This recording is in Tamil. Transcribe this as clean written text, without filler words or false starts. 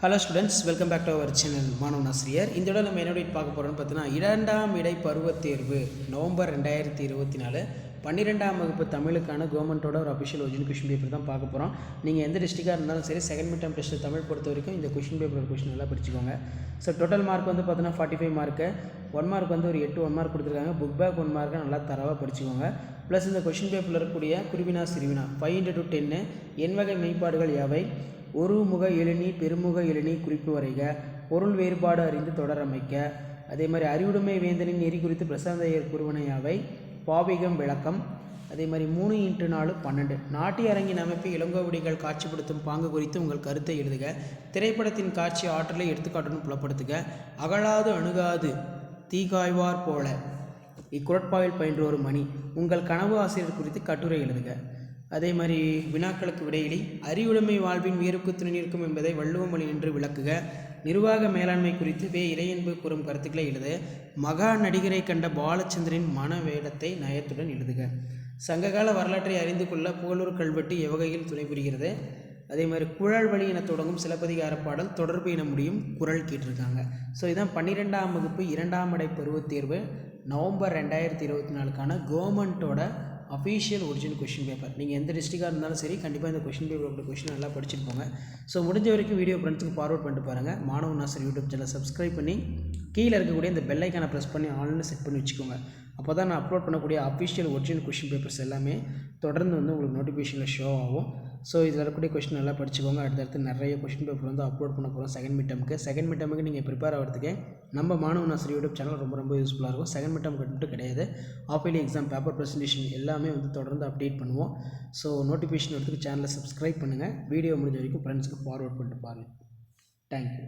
Hello students, welcome back to our channel மாணவன் ஆசிரியர். இந்த இடம் நம்ம என்ன பார்க்க போகிறோம்னு பார்த்தீங்கன்னா, இரண்டாம் இடை பருவத் தேர்வு நவம்பர் 2024 12ஆம் வகுப்பு தமிழுக்கான கவர்மெண்ட்டோட ஒரு அஃபிஷியல் ஒரிஜினல் கொஷின் பேப்பர் தான் பார்க்க போகிறோம். நீங்கள் எந்த டிஸ்ட்ரிக்டாக இருந்தாலும் சரி, second mid term test Tamil பொறுத்த வரைக்கும் இந்த கொஷின் பேப்பர் கொஷின் நல்லா படிச்சுக்கோங்க. ஸோ டோட்டல் மார்க் வந்து பார்த்தீங்கன்னா 45 மார்க்கு, 1 மார்க் வந்து ஒரு 8 1 மார்க் கொடுத்துருக்காங்க. புக் பேக் 1 மார்க்கை நல்லா தரவாக படிச்சுக்கோங்க. ப்ளஸ் இந்த கொஷின் பேப்பரில் இருக்கக்கூடிய குருவினா சிறுவினா 5 to 10 எண் வகை மெய்ப்பாடுகள் யாவை, ஒரு முக எழுநி பெருமுக எழுநி குறிப்பு வரைக, பொருள் வேறுபாடு அறிந்து தொடரமைக்க, அதே மாதிரி அறிவுடைமை வேந்தனின் நெறி குறித்து பிரசாந்தையர் கூறுவனையாவை, பாவிகம் விளக்கம், அதே மாதிரி 3x4 12 நாட்டிய அரங்கின் அமைப்பை இளங்கோவடிகள் காட்சிப்படுத்தும் பாங்கு குறித்து உங்கள் கருத்தை எழுதுக, திரைப்படத்தின் காட்சி ஆற்றலை எடுத்துக்காட்டுடன் புலப்படுத்துக, அகழாது அணுகாது தீகாய்வார் போல இக்குரட்பாவில் பயின்ற ஒரு மணி, உங்கள் கனவு ஆசிரியர் குறித்து கட்டுரை எழுதுக. அதே மாதிரி வினாக்களுக்கு விடையிலி அறிவுடைமை வாழ்வின் உயருக்கு துணை நிற்கும் என்பதை வள்ளுவமொழி நின்று விளக்குக, நிர்வாக மேலாண்மை குறித்து இறையன்பு கூறும் கருத்துக்களை எழுத, மகா நடிகரை கண்ட பாலச்சந்திரனின் மன வேடத்தை நயத்துடன் எழுதுக, சங்ககால வரலாற்றை அறிந்து கொள்ள புகழூர் கல்வெட்டு எவ்வகையில் துணை புரிகிறது, அதே மாதிரி குழல் வழி என தொடங்கும் சிலப்பதிகார பாடல் தொடர்பு என முடியும் குரல் கேட்டிருக்காங்க. ஸோ இதான் 12ஆம் வகுப்பு 2ஆம் இடை பருவத் தேர்வு நவம்பர் 2024க்கான கவர்மெண்ட்டோட அஃபீஷியல் ஒரிஜினல் கொஷின் பேப்பர். நீங்கள் எந்த டிஸ்ட்ரிக்டாக இருந்தாலும் சரி, கண்டிப்பாக இந்த கொஷின் பேப்பரோட கொஷின் நல்லா படிச்சுருப்போங்க. ஸோ முடிஞ்ச வரைக்கும் வீடியோ ஃப்ரெண்ட்ஸுக்கு ஃபார்வர்ட் பண்ணிட்டு பாருங்கள். மாணவன் ஆசிரியர் யூடியூப் சேனல் சப்ஸ்கிரைப் பண்ணி கீழே இருக்கக்கூடிய இந்த பெல் ஐக்கானை ப்ரெஸ் பண்ணி ஆன்லைன் செட் பண்ணி வச்சுக்கோங்க. அப்போ தான் நான் அப்லோட் பண்ணக்கூடிய அஃபிஷியல் ஒரிஜினல் கொஷின் பேப்பர்ஸ் எல்லாமே தொடர்ந்து வந்து உங்களுக்கு நோட்டிஃபிகேஷனில் ஷோ ஆகும். ஸோ இதில் இருக்கக்கூடிய கொஷின் நல்லா படிச்சுக்கோங்க. அடுத்தடுத்து நிறைய கொஷின் பேப்பர் வந்து அப்லோட் பண்ண போகிறோம் செகண்ட் மிட் டர்முக்கு நீங்கள் ப்ரிப்பேர் ஆகிறதுக்கு நம்ம மாணவன் ஆசிரியர் யூடியூப் சேனல் ரொம்ப யூஸ்ஃபுல்லாக இருக்கும். செகண்ட் மிட் டர்ம் மட்டும் கிடையாது, half yearly exam paper presentation எல்லாமே வந்து தொடர்ந்து அப்டேட் பண்ணுவோம். ஸோ நோட்டிஃபிகேஷன் எடுத்துக்கு சேனலை சப்ஸ்கிரைப் பண்ணுங்கள். வீடியோ முடிஞ்ச வரைக்கும் ஃப்ரெண்ட்ஸுக்கு ஃபார்வர்ட் பண்ணிட்டு பாருங்கள். தேங்க்யூ.